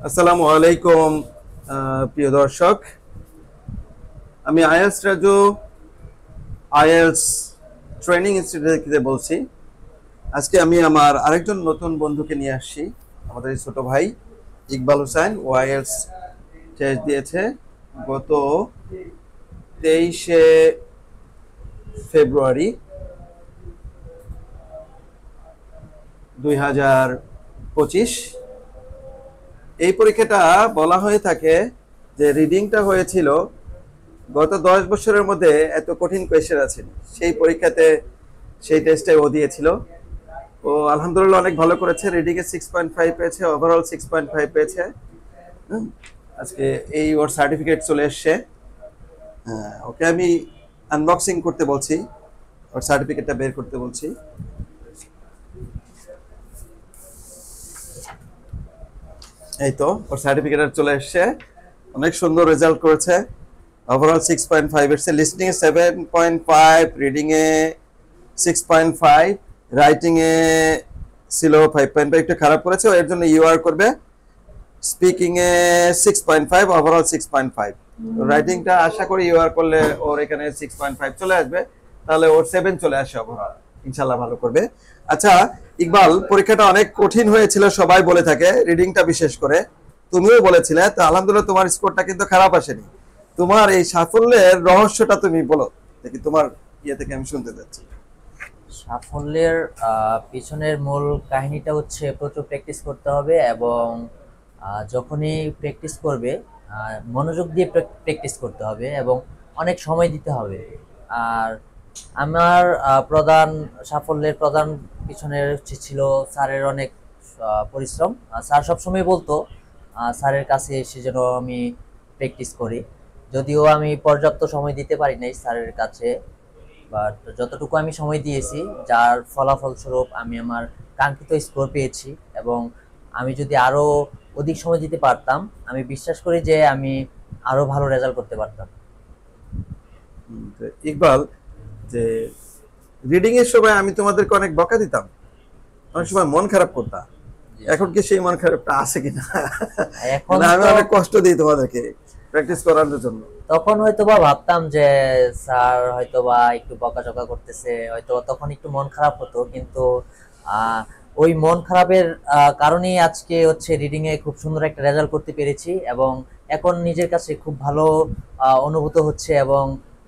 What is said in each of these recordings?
আসসালামু আলাইকুম প্রিয় দর্শক। আমি IELTS Raju, IELTS training institute থেকে বলছি। আজকে আমি আমার আরেকজন নতুন বন্ধুকে নিয়ে আসছি, আমাদের এই ছোট ভাই ইকবাল হোসেন। ও আইএলস টেস্ট দিয়েছে গত 23শে ফেব্রুয়ারি 2025। এই পরীক্ষাটা বলা হয়ে থাকে যে রিডিংটা হয়েছিল গত 10 বছরের মধ্যে এত কঠিন কোয়েশ্চেন আছে সেই পরীক্ষাতে, সেই টেস্টে ও দিয়েছিল। ও আলহামদুলিল্লাহ অনেক ভালো করেছে, রিডিং এ 6.5 পেয়েছে, ওভারঅল 6.5 পেয়েছে। হুম, আজকে এই ওর সার্টিফিকেট চলে এসছে। ওকে আমি আনবক্সিং করতে বলছি, ওর সার্টিফিকেটটা বের করতে বলছি। এই তো ওর সার্টিফিকেট চলে এসছে, অনেক সুন্দর রেজাল্ট করেছে। ওভারঅল 6.5 এসছে, listening A 7.5, reading a 6.5, writing এ ছিল 5.5, একটু খারাপ করেছে, এর জন্য ইউআর করবে। স্পিকিং এ 6.5, ওভারঅল 6.5। রাইটিংটা আশা করি ইউআর করলে ওর এখানে 6.5 চলে আসবে, তাহলে ওর 7 চলে আসে ওভারঅল, ইনশাল্লাহ ভালো করবে। আচ্ছা ইকবাল, পরীক্ষাটা অনেক কঠিন হয়েছিল সবাই বলে থাকে, রিডিংটা বিশেষ করে তুমিও বলেছিলে, তো আলহামদুলিল্লাহ তোমার স্কোরটা কিন্তু খারাপ আসেনি। তোমার এই সাফল্যের রহস্যটা তুমি বলো দেখি, তোমার ইয়ে থেকে আমি শুনতে চাচ্ছি। সাফল্যের পিছনের মূল কাহিনীটা হচ্ছে প্রচুর প্র্যাকটিস করতে হবে এবং যখনই প্র্যাকটিস করবে মনোযোগ দিয়ে প্র্যাকটিস করতে হবে এবং অনেক সময় দিতে হবে। আর আমার প্রধান সাফল্যের প্রধান পিছনের ছিল স্যারের অনেক পরিশ্রম। স্যার সবসময় বলতো স্যারের কাছে এসে যেন আমি প্র্যাকটিস করি, যদিও আমি পর্যাপ্ত সময় দিতে পারি নাই স্যারের কাছে, বাট যতটুকু আমি সময় দিয়েছি যার ফলাফল স্বরূপ আমি আমার কাঙ্ক্ষিত স্কোর পেয়েছি। এবং আমি যদি আরো অধিক সময় দিতে পারতাম, আমি বিশ্বাস করি যে আমি আরো ভালো রেজাল্ট করতে পারতাম। তো ইকবাল, যে রিডিং এর সময় আমি তোমাদেরকে অনেক বকা দিতাম, অনেক সময় মন খারাপ করতাম, জি। এখন কি সেই মন খারাপটা আছে কিনা? এখন না আমি তো অনেক কষ্ট দিই তোমাদেরকে প্র্যাকটিস করানোর জন্য। তখন হয়তোবা ভাবতাম যে স্যার হয়তোবা একটু বকাঝকা করতেছে, হয়তো তখন একটু মন খারাপ হতো, কিন্তু আহ, ওই মন খারাপের কারণেই আজকে হচ্ছে রিডিং এ খুব সুন্দর একটা রেজাল্ট করতে পেরেছি এবং এখন নিজের কাছে খুব ভালো অনুভূত হচ্ছে। এবং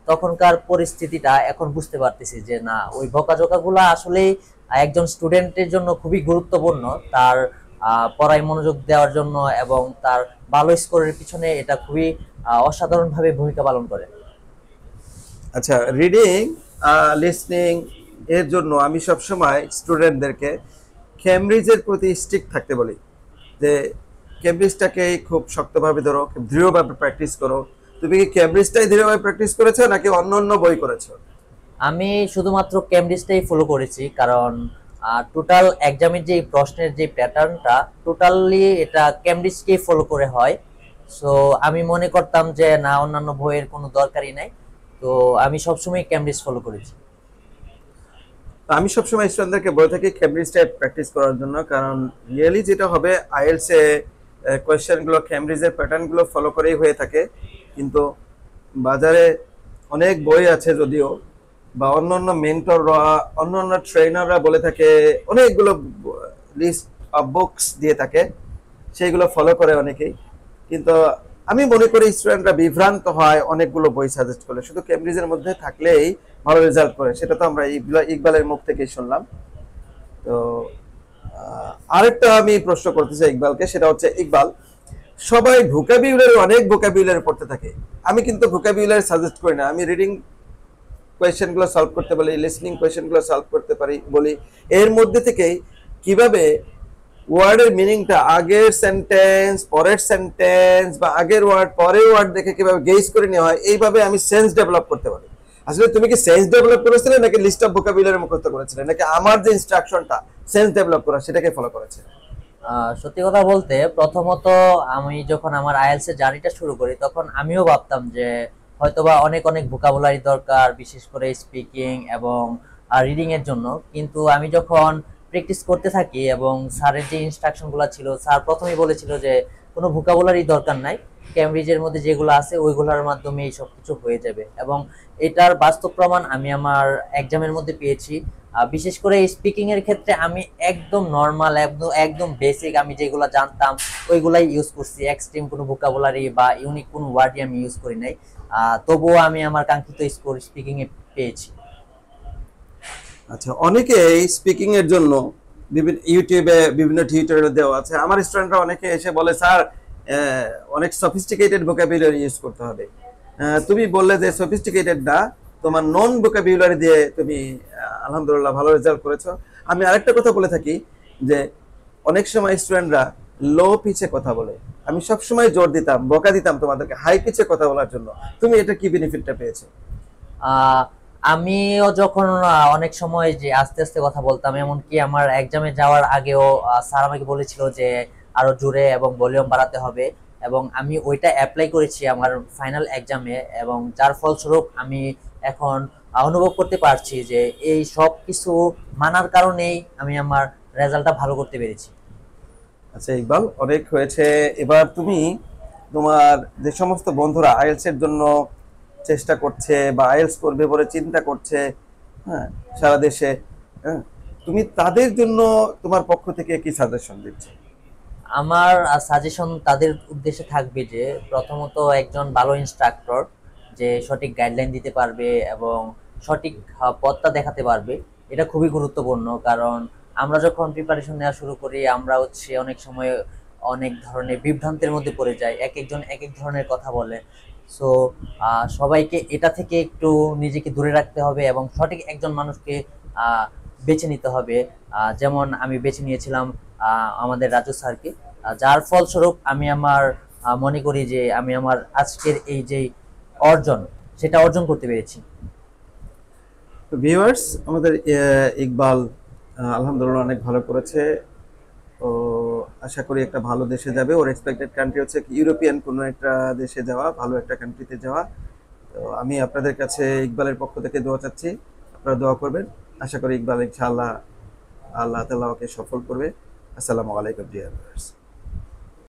তখনকার পরিস্থিতিটা এখন বুঝতে পারতেছি যে না, ওই বকাঝকা গুলা আসলেই একজন স্টুডেন্টের জন্য খুবই গুরুত্বপূর্ণ, তার পড়ায় মনোযোগ দেওয়ার জন্য এবং তার ভালো স্কোরের পিছনে এটা খুবই অসাধারণভাবে ভূমিকা পালন করে। আচ্ছা, রিডিং লিসনিং এর জন্য আমি সবসময় স্টুডেন্টদেরকে ক্যামব্রিজের প্রতি স্ট্রিক্ট থাকতে বলি, যে ক্যামব্রিজটাকে খুব শক্তভাবে ধরো, দৃঢ়ভাবে প্র্যাকটিস করো। তুমি কি ক্যামব্রিজটাই দৃঢ়ভাবে প্র্যাকটিস করেছো নাকি অন্য অন্য বই করেছো? আমি শুধুমাত্র কেমব্রিজটাই ফলো করেছি, কারণ টোটাল এক্সামের যে প্রশ্নের যে প্যাটার্নটা টোটালি এটা কেমব্রিজকেই ফলো করে হয়। সো আমি মনে করতাম যে না, অন্যান্য বইয়ের কোনো দরকারই নাই, তো আমি সবসময় কেমব্রিজ ফলো করেছি। আমি সবসময় স্টুডেন্টদেরকে বলে থাকি ক্যামব্রিজটা প্র্যাকটিস করার জন্য, কারণ রিয়েলি যেটা হবে আইএলস এ কোয়েশ্চেনগুলো ক্যামব্রিজের প্যাটার্নগুলো ফলো করেই হয়ে থাকে। কিন্তু বাজারে অনেক বই আছে যদিও, বা অন্য অন্য মেন্টররা, অন্য অন্য ট্রেনাররা বলে থাকে, অনেকগুলো লিস্ট অফ বুকস দিয়ে থাকে, সেইগুলো ফলো করে অনেকেই। কিন্তু আমি মনে করি স্টুডেন্টরা বিভ্রান্ত হয় অনেকগুলো বই সাজেস্ট করলে, শুধু কেমব্রিজের মধ্যে থাকলেই ভালো রেজাল্ট করে, সেটা তো আমরা ইকবালের মুখ থেকেই শুনলাম। তো আরেকটা আমি প্রশ্ন করতে চাই ইকবালকে, সেটা হচ্ছে ইকবাল, সবাই ভোকাবুলারি, অনেক ভোকাবুলারি পড়তে থাকে, আমি কিন্তু ভোকাবুলারি সাজেস্ট করি না। আমি রিডিং কোয়েশ্চেনগুলো সলভ করতে বলি, লিসনিং কোয়েশ্চেনগুলো সলভ করতে পারি বলি, এর মধ্যে থেকেই কিভাবে ওয়ার্ডের মিনিংটা, আগের সেন্টেন্স পরের সেন্টেন্স বা আগের ওয়ার্ড পরের ওয়ার্ড দেখে কিভাবে গেজ করে নেওয়া হয়, এইভাবে আমি সেন্স ডেভেলপ করতে পারি। আসলে তুমি কি সেন্স ডেভেলপ করেছিলে নাকি লিস্ট অফ ভোকাবুলারি মুখস্থ করেছিলে, নাকি আমার যে ইনস্ট্রাকশনটা সেন্স ডেভেলপ করা সেটাকে ফলো করেছিলে? সত্যি কথা বলতে, প্রথমত আমি যখন আমার আইএলটিএস এর জার্নিটা শুরু করি তখন আমিও ভাবতাম যে হয়তোবা অনেক অনেক ভোকাবুলারি দরকার, বিশেষ করে স্পিকিং এবং রিডিং এর জন্য। কিন্তু আমি যখন প্র্যাকটিস করতে থাকি এবং স্যারের যে ইনস্ট্রাকশন গুলো ছিল, স্যার প্রথমেই বলেছিল যে কোনো ভোকাবুলারি দরকার নাই। ক্যামব্রিজের মধ্যে যেগুলো আছে ওইগুলোর মাধ্যমে এই সব কিছু হয়ে যাবে, এবং এটার বাস্তব প্রমাণ আমি আমার এক্সামের মধ্যে পেয়েছি। বিশেষ করে স্পিকিং এর ক্ষেত্রে আমি একদম নর্মাল, একদম একদম বেসিক আমি যেগুলো জানতাম ওইগুলাই ইউজ করছি। এক্সট্রিম কোনো ভোকাবুলারি বা ইউনিক কোনো ওয়ার্ডই আমি ইউজ করি নাই। তবুও আমি আমার কাঙ্ক্ষিত স্কোর স্পিকিং এ পেয়েছি। আচ্ছা, অনেকে স্পিকিং এর জন্য বিভিন্ন ইউটিউবে বিভিন্ন টিউটোরিয়াল দেওয়া আছে। আমার স্টুডেন্টরা অনেকে এসে বলে স্যার অনেক সফিস্টিকেটেড ভোকাবুলারি ইউজ করতে হবে। তুমি বললে যে সফিস্টিকেটেড না, তোমার নন ভোকাবুলারি দিয়ে তুমি আলহামদুলিল্লাহ ভালো রেজাল্ট করেছো। আমি আরেকটা কথা বলে থাকি যে অনেক সময় স্টুডেন্টরা লো পিচে কথা বলে, আমি সব সময় জোর দিতাম, বকা দিতাম তোমাদেরকে হাই পিচে কথা বলার জন্য। তুমি এটা কি বেনিফিটটা পেয়েছো? আহ, আমিও যখন অনেক সময় যে আস্তে আস্তে কথা বলতাম, এমনকি আমার এক্সামে যাওয়ার আগেও স্যার আমাকে বলেছিল যে আরো জোরে এবং ভলিউম বাড়াতে হবে, এবং আমি ওইটা অ্যাপ্লাই করেছি আমার ফাইনাল এক্সামে, এবং যার ফলস্বরূপ আমি এখন অনুভব করতে পারছি যে এই সব কিছু মানার কারণেই আমি আমার রেজাল্টটা ভালো করতে পেরেছি। আচ্ছা ইকবাল, অনেক হয়েছে। এবার তুমি তোমার যে সমস্ত বন্ধুরা আইএলস এর জন্য চেষ্টা করছে বা আইএলস করবে বলে চিন্তা করছে, হ্যাঁ, সারা দেশে, হ্যাঁ, তুমি তাদের জন্য তোমার পক্ষ থেকে কি সাজেশন দিচ্ছ? আমার সাজেশন তাদের উদ্দেশ্যে থাকবে যে প্রথমত একজন ভালো ইনস্ট্রাক্টর যে সঠিক গাইডলাইন দিতে পারবে এবং সঠিক পথটা দেখাতে পারবে, এটা খুবই গুরুত্বপূর্ণ। কারণ আমরা যখন প্রিপারেশন নেওয়া শুরু করি আমরা হচ্ছে অনেক সময় অনেক ধরনের বিভ্রান্তের মধ্যে পড়ে যাই, এক একজন এক এক ধরনের কথা বলে। সো সবাইকে এটা থেকে একটু নিজেকে দূরে রাখতে হবে এবং সঠিক একজন মানুষকে আহ, বেছে নিতে হবে। যেমন আমি বেছে নিয়েছিলাম আমাদের রাজু স্যারকে, যার ফলস্বরূপ আমি আমার মনে করি যে আমি আমার আজকের এই যে অর্জন সেটা অর্জন করতে পেরেছি। তো ভিউয়ার্স, আমাদের ইকবাল আলহামদুলিল্লাহ অনেক ভালো করেছে। ও আশা করি একটা ভালো দেশে যাবে। ওর এক্সপেক্টেড কান্ট্রি হচ্ছে কি ইউরোপিয়ান কোনো একটা দেশে যাওয়া, ভালো একটা কান্ট্রিতে যাওয়া। তো আমি আপনাদের কাছে ইকবালের পক্ষ থেকে দোয়া চাচ্ছি, আপনারা দোয়া করবেন। আশা করি ইকবাল ইনশাআল্লাহ আল্লাহ তাআলা ওকে সফল করবে। আসসালামু আলাইকুম ভিউয়ার্স।